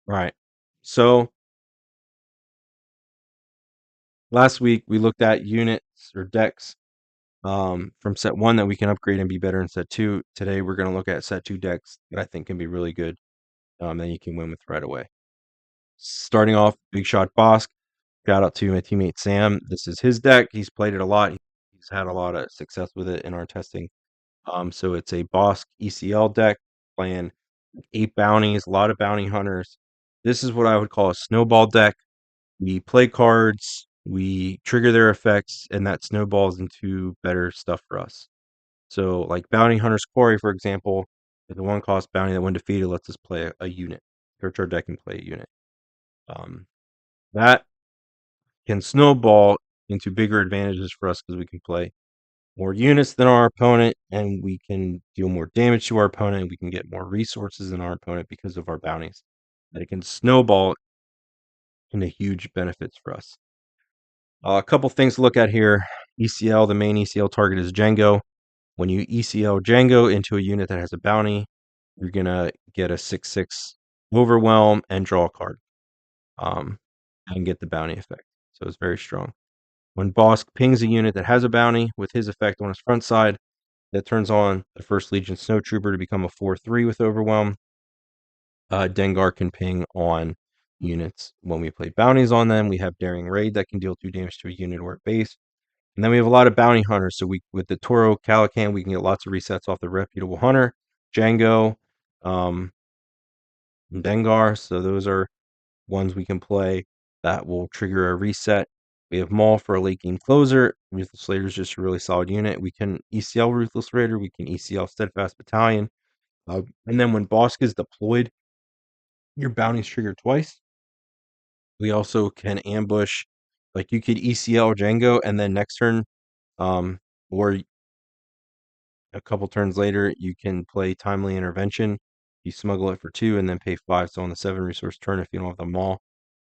Right. So last week we looked at units or decks from set one that we can upgrade and be better in set two. Today we're going to look at set two decks that I think can be really good that you can win with right away. Starting off, Big Shot Bosk. Shout out to my teammate Sam. This is his deck. He's played it a lot. He's had a lot of success with it in our testing. So it's a Bosk ECL deck playing 8 bounties, a lot of bounty hunters. This is what I would call a snowball deck. We play cards, we trigger their effects, and that snowballs into better stuff for us. So, like Bounty Hunter's Quarry, for example, is a one cost bounty that, when defeated, lets us play a unit. Search our deck and play a unit. Um, that can snowball into bigger advantages for us because we can play more units than our opponent, and we can deal more damage to our opponent. We can get more resources than our opponent because of our bounties. And it can snowball into huge benefits for us. A couple things to look at here. ECL, the main ECL target is Django. When you ECL Django into a unit that has a bounty, you're going to get a 6/6 overwhelm and draw a card and get the bounty effect. So it's very strong. When Bosk pings a unit that has a bounty with his effect on his front side, that turns on the First Legion Snowtrooper to become a 4/3 with overwhelm. Dengar can ping on units when we play bounties on them. We have Daring Raid that can deal 2 damage to a unit or a base. And then we have a lot of bounty hunters. So we, with the Toro Calican, we can get lots of resets off the Reputable Hunter, Django, and Dengar. So those are ones we can play that will trigger a reset. We have Maul for a late game closer. Ruthless Raider is just a really solid unit. We can ECL Ruthless Raider. We can ECL Steadfast Battalion. And then when Bosk is deployed, your bounty's triggered twice. We also can ambush, like you could ECL Django, and then next turn, or a couple turns later, you can play Timely Intervention. You smuggle it for 2 and then pay 5. So on the 7 resource turn, if you don't have them all,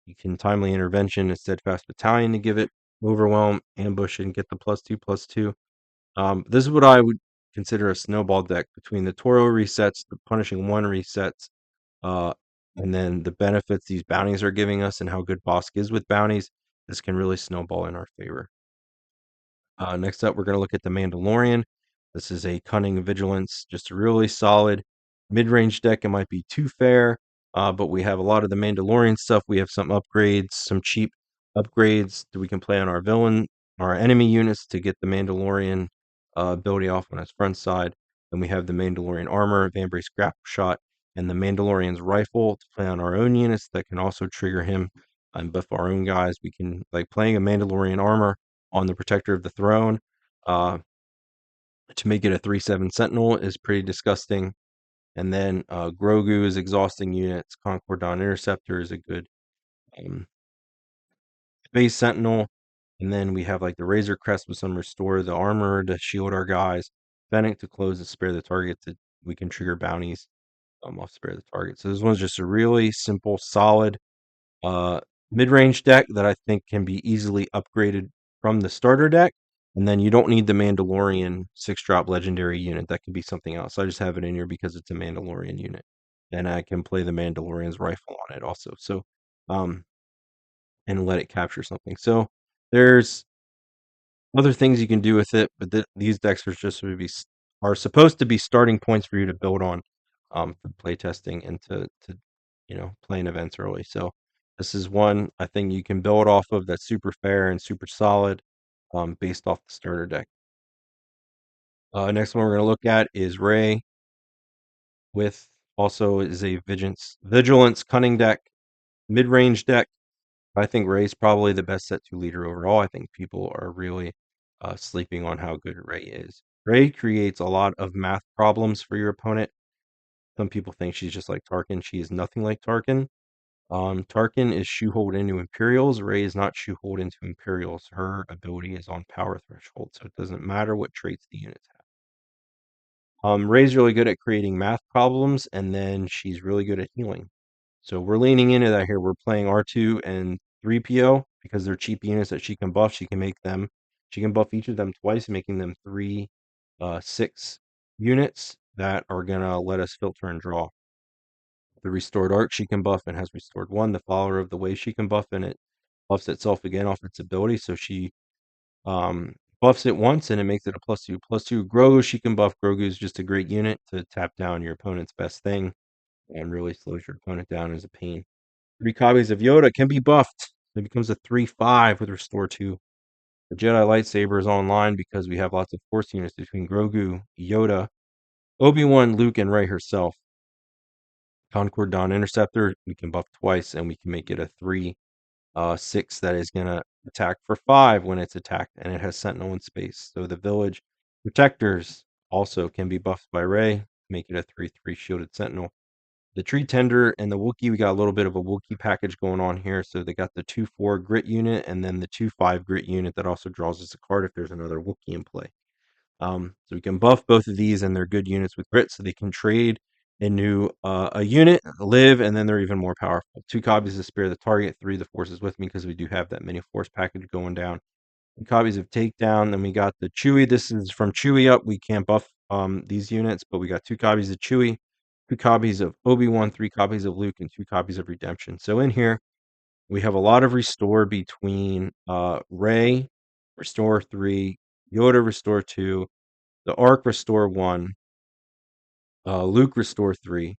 you can Timely Intervention and Steadfast Battalion to give it Overwhelm, Ambush, and get the +2/+2. This is what I would consider a snowball deck between the Toro resets, the Punishing One resets, uh, and then the benefits these bounties are giving us and how good Bosk is with bounties. This can really snowball in our favor. Next up, we're going to look at the Mandalorian. This is a Cunning Vigilance, just a really solid mid-range deck. It might be too fair, but we have a lot of the Mandalorian stuff. We have some upgrades, some cheap upgrades that we can play on our villain, our enemy units to get the Mandalorian ability off on his front side. Then we have the Mandalorian armor, Vambrace grapple shot, and the Mandalorian's rifle to play on our own units that can also trigger him and buff our own guys. We can, like, playing a Mandalorian armor on the Protector of the Throne uh, to make it a 3/7 Sentinel is pretty disgusting. And then Grogu is exhausting units. Concordon Interceptor is a good um, Space Sentinel. And then we have like the Razor Crest with some restore, the armor to shield our guys, Fennec to close to spare the target. We can trigger bounties off spare the target. So this one's just a really simple, solid uh, mid-range deck that I think can be easily upgraded from the starter deck. And then you don't need the Mandalorian 6-drop legendary unit. That can be something else. I just have it in here because it's a Mandalorian unit. And I can play the Mandalorian's rifle on it also. So, and let it capture something. So there's other things you can do with it, but these decks are just are supposed to be starting points for you to build on for playtesting and to playing events early. So this is one I think you can build off of that's super fair and super solid based off the starter deck. Next one we're going to look at is Ray with also is a Vigilance Cunning deck, mid-range deck. I think Ray's probably the best set 2 leader overall. I think people are really sleeping on how good Ray is. Ray creates a lot of math problems for your opponent. Some people think she's just like Tarkin. She is nothing like Tarkin. Tarkin is shoehold into Imperials. Ray is not shoehold into Imperials. Her ability is on power threshold, so it doesn't matter what traits the units have. Ray's really good at creating math problems, and then she's really good at healing. So we're leaning into that here. We're playing R2 and 3PO because they're cheap units that she can buff. She can buff each of them twice, making them 3/6 units that are gonna let us filter and draw. The restored art she can buff and has restored 1. The follower of the way she can buff, and it buffs itself again off its ability. So she buffs it once and it makes it a +2. +2 Grogu she can buff. Grogu is just a great unit to tap down your opponent's best thing and really slows your opponent down as a pain. 3 copies of Yoda can be buffed. It becomes a 3/5 with restore 2. The Jedi lightsaber is online because we have lots of force units between Grogu, Yoda, Obi-Wan, Luke, and Rey herself. Concord Dawn Interceptor, we can buff twice and we can make it a 3/6 that is gonna attack for 5 when it's attacked, and it has Sentinel in space. So the Village Protectors also can be buffed by Rey, make it a 3/3 shielded Sentinel. The Tree Tender and the Wookiee, we got a little bit of a Wookiee package going on here. So they got the 2/4 grit unit and then the 2/5 grit unit that also draws us a card if there's another Wookiee in play. So we can buff both of these, and they're good units with grit, so they can trade into a unit, live, and then they're even more powerful. 2 copies of Spare the Target, 3 the Forces with me because we do have that mini Force package going down. 2 copies of Takedown. Then we got the Chewie. This is from Chewie up. We can't buff these units, but we got 2 copies of Chewie, 2 copies of Obi-Wan, 3 copies of Luke, and 2 copies of Redemption. So in here, we have a lot of restore between Rey, restore 3, Yoda, restore 2, the Arc, restore 1, Luke, restore 3,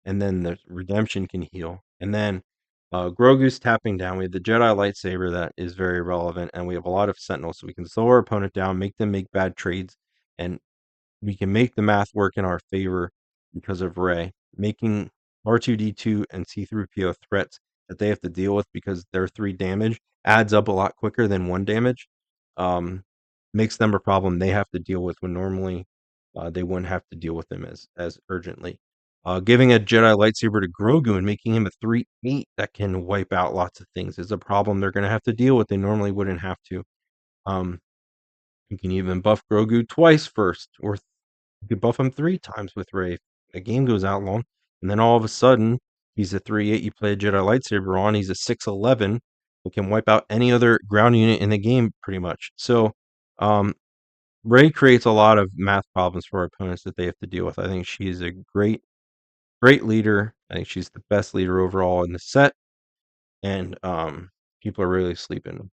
and then the Redemption can heal. And then Grogu's tapping down. We have the Jedi lightsaber that is very relevant, and we have a lot of Sentinels, so we can slow our opponent down, make them make bad trades, and we can make the math work in our favor because of Rey, making R2D2 and C3PO threats that they have to deal with because their 3 damage adds up a lot quicker than 1 damage. Makes them a problem they have to deal with when normally they wouldn't have to deal with them as urgently. Giving a Jedi lightsaber to Grogu and making him a 3/8 that can wipe out lots of things is a problem they're going to have to deal with. They normally wouldn't have to. Um, you can even buff Grogu twice first, or you could buff him 3 times with Rey. The game goes out long, and then all of a sudden, he's a 3/8 you play a Jedi lightsaber on, he's a 6/11 who can wipe out any other ground unit in the game pretty much. So, Rey creates a lot of math problems for our opponents that they have to deal with. I think she is a great leader. I think she's the best leader overall in the set, and, people are really sleeping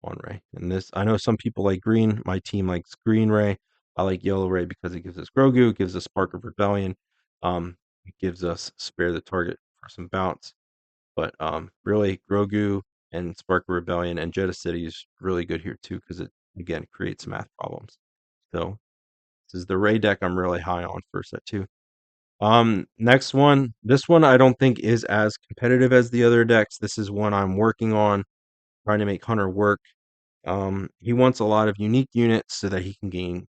on Ray. And this, I know some people like green. My team likes green Ray. I like yellow Ray because it gives us Grogu, it gives us Spark of Rebellion, it gives us Spare the Target for some bounce. But really, Grogu and Spark of Rebellion and Jeddah City is really good here too because it again creates math problems. So this is the Ray deck I'm really high on for set 2. Next one. This one I don't think is as competitive as the other decks. This is one I'm working on, trying to make Hunter work. He wants a lot of unique units so that he can gain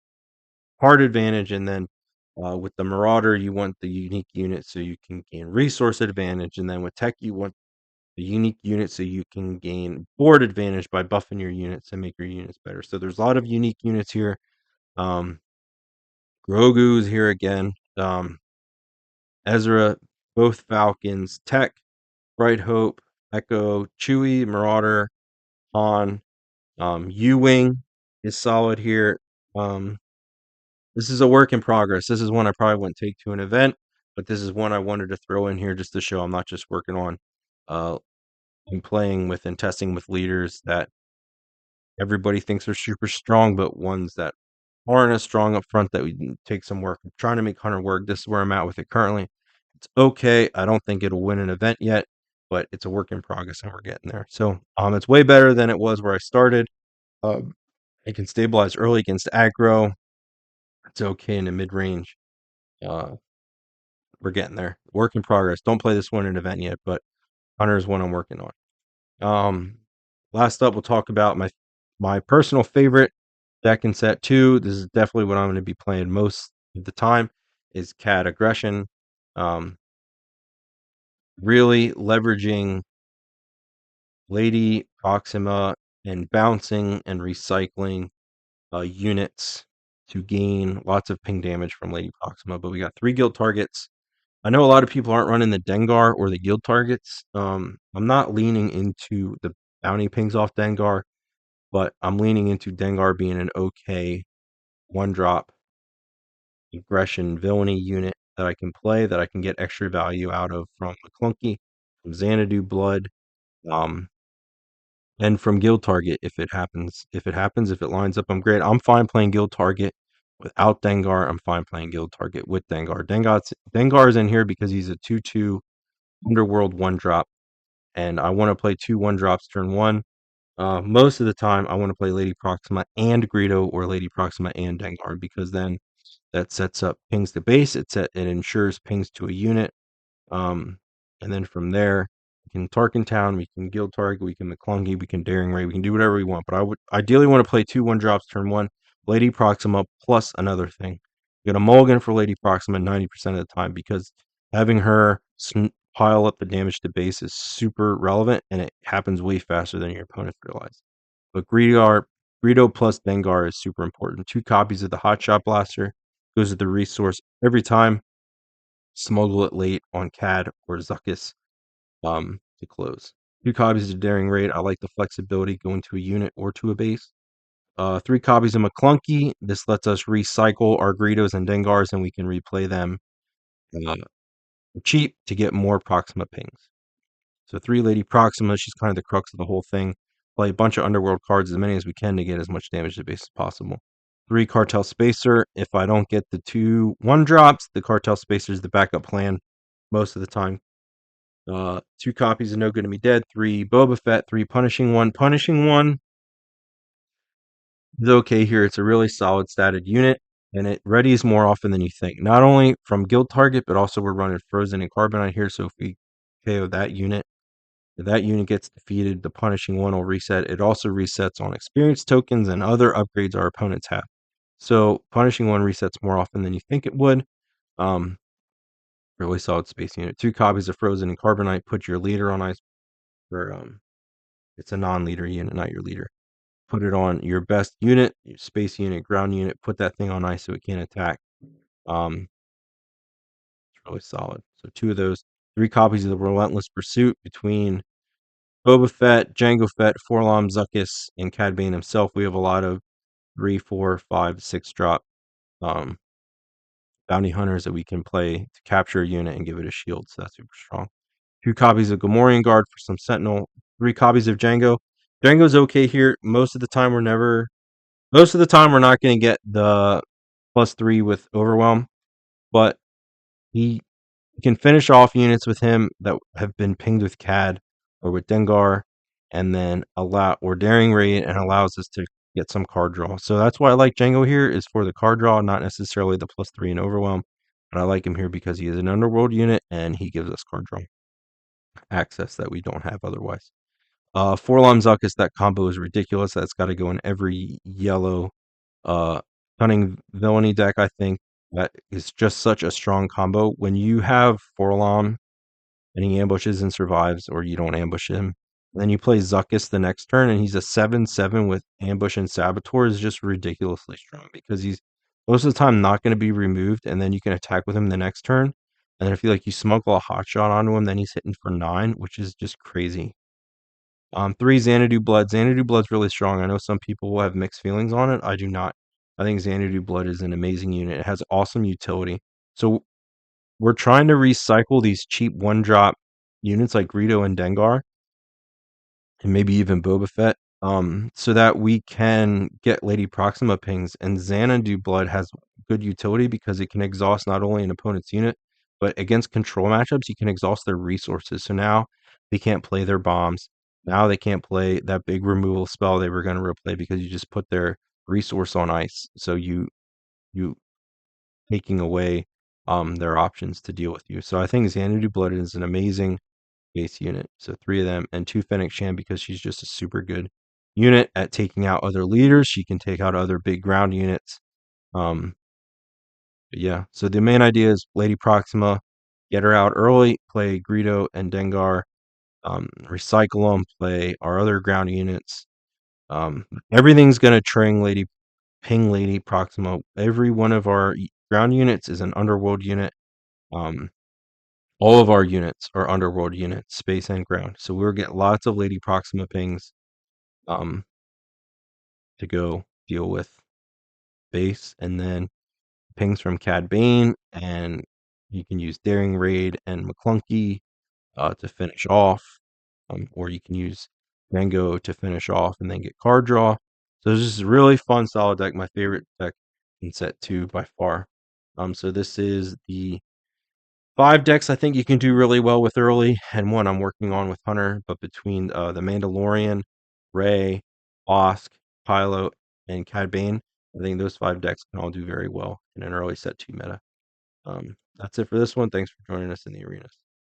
hard advantage, and then with the Marauder, you want the unique unit so you can gain resource advantage, and then with Tech, you want the unique unit so you can gain board advantage by buffing your units and make your units better. So there's a lot of unique units here. Grogu's here again. Ezra, both Falcons, Tech, Bright Hope, Echo, Chewie, Marauder, Han. U-Wing is solid here. This is a work in progress. This is one I probably wouldn't take to an event, but this is one I wanted to throw in here just to show I'm not just working on uh, and playing with and testing with leaders that everybody thinks are super strong, but ones that aren't as strong up front that we can take some work. I'm trying to make Hunter work. This is where I'm at with it currently. It's okay. I don't think it'll win an event yet, but it's a work in progress and we're getting there. So it's way better than it was where I started. It can stabilize early against aggro. It's okay in the mid range. We're getting there. Work in progress. Don't play this one in an event yet, but Hunter is one I'm working on. Last up, we'll talk about my personal favorite deck in set 2. This is definitely what I'm going to be playing most of the time. Is Cat Aggression. Really leveraging Lady Proxima and bouncing and recycling units to gain lots of ping damage from Lady Proxima. But we got 3 guild targets. I know a lot of people aren't running the Dengar or the guild targets. I'm not leaning into the bounty pings off Dengar, but I'm leaning into Dengar being an okay 1-drop aggression villainy unit that I can play that I can get extra value out of from McClunky, from Xanadu Blood, um, and from Guild Target if it happens. If it lines up, I'm great. I'm fine playing Guild Target without Dengar. I'm fine playing Guild Target with Dengar. Dengar's in here because he's a 2/2 Underworld 1-drop, and I want to play 2 1-drops turn 1. Most of the time, I want to play Lady Proxima and Greedo or Lady Proxima and Dengar because then that sets up pings to base. It ensures pings to a unit. Um, and then from there, we can Tarkin Town, we can Guild Target, we can McClunky, we can Daring Ray, we can do whatever we want. But I would ideally want to play 2 1-drops turn 1, Lady Proxima plus another thing. You got a mulligan for Lady Proxima 90% of the time because having her pile up the damage to base is super relevant and it happens way faster than your opponents realize. But Greedo plus Dengar is super important. 2 copies of the Hotshot Blaster goes with the resource every time. Smuggle it late on CAD or Zuckuss to close. 2 copies of Daring Raid. I like the flexibility going to a unit or to a base. 3 copies of McClunky. This lets us recycle our Greedos and Dengars and we can replay them uh, cheap to get more Proxima pings. So 3 Lady Proxima, she's kind of the crux of the whole thing. Play a bunch of Underworld cards, as many as we can to get as much damage to base as possible. 3 Cartel Spacer. If I don't get the 2 1-drops, the Cartel Spacer is the backup plan most of the time. 2 copies of No Good to Me Dead. 3 Boba Fett. 3 Punishing One. Punishing One is okay here. It's a really solid statted unit, and it readies more often than you think. Not only from Guild Target, but also we're running Frozen and Carbonite here, so if we KO that unit, if that unit gets defeated, the Punishing One will reset. It also resets on experience tokens and other upgrades our opponents have. So Punishing One resets more often than you think it would. Really solid space unit. 2 copies of Frozen and Carbonite. Put your leader on ice. For it's a non-leader unit, not your leader. Put it on your best unit, your space unit, ground unit. Put that thing on ice so it can't attack. It's really solid. So 2 of those. 3 copies of the Relentless Pursuit between Boba Fett, Jango Fett, Forlom, Zuckuss, and Cad Bane himself. We have a lot of 3, 4, 5, 6-drop bounty hunters that we can play to capture a unit and give it a shield. So that's super strong. 2 copies of Gamorrean Guard for some Sentinel. 3 copies of Django. Django's okay here. Most of the time, we're not going to get the +3 with Overwhelm, but he can finish off units with him that have been pinged with CAD or with Dengar, and then Daring Raid and allows us to get some card draw. So that's why I like Django here is for the card draw, not necessarily the +3 in Overwhelm. But I like him here because he is an Underworld unit and he gives us card draw access that we don't have otherwise. Forlom Zuckuss, that combo is ridiculous. That's got to go in every yellow Cunning Villainy deck, I think. That is just such a strong combo. When you have Forlom and he ambushes and survives, or you don't ambush him, then you play Zuckuss the next turn, and he's a 7/7 with ambush and saboteur is just ridiculously strong because he's most of the time not going to be removed, and then you can attack with him the next turn. And then if you smuggle a hot shot onto him, then he's hitting for 9, which is just crazy. 3 Xanadu Blood. Xanadu Blood's really strong. I know some people will have mixed feelings on it. I do not. I think Xanadu Blood is an amazing unit. It has awesome utility. So we're trying to recycle these cheap 1-drop units like Greedo and Dengar, and maybe even Boba Fett, so that we can get Lady Proxima pings. And Xanadu Blood has good utility because it can exhaust not only an opponent's unit, but against control matchups, you can exhaust their resources. So now they can't play their bombs. Now they can't play that big removal spell they were going to replay because you just put their resource on ice. So you taking away their options to deal with you. So I think Xanadu Blood is an amazing base unit. So 3 of them and 2 Fennec Shand because she's just a super good unit at taking out other leaders. She can take out other big ground units. But yeah, so the main idea is Lady Proxima, get her out early, play Greedo and Dengar, recycle them, play our other ground units. Everything's gonna ping Lady Proxima. Every one of our ground units is an Underworld unit. All of our units are Underworld units, space and ground. So we'll get lots of Lady Proxima pings to go deal with base, and then pings from Cad Bane and You can use Daring Raid and McClunky to finish off, or you can use Mango to finish off and then get card draw. So this is a really fun solid deck. My favorite deck in set 2 by far. So this is the 5 decks I think you can do really well with early, and one I'm working on with Hunter. But between the Mandalorian, Rey, Bosk, Pylo, and Cad Bane, I think those 5 decks can all do very well in an early set 2 meta. That's it for this one. Thanks for joining us in the arenas.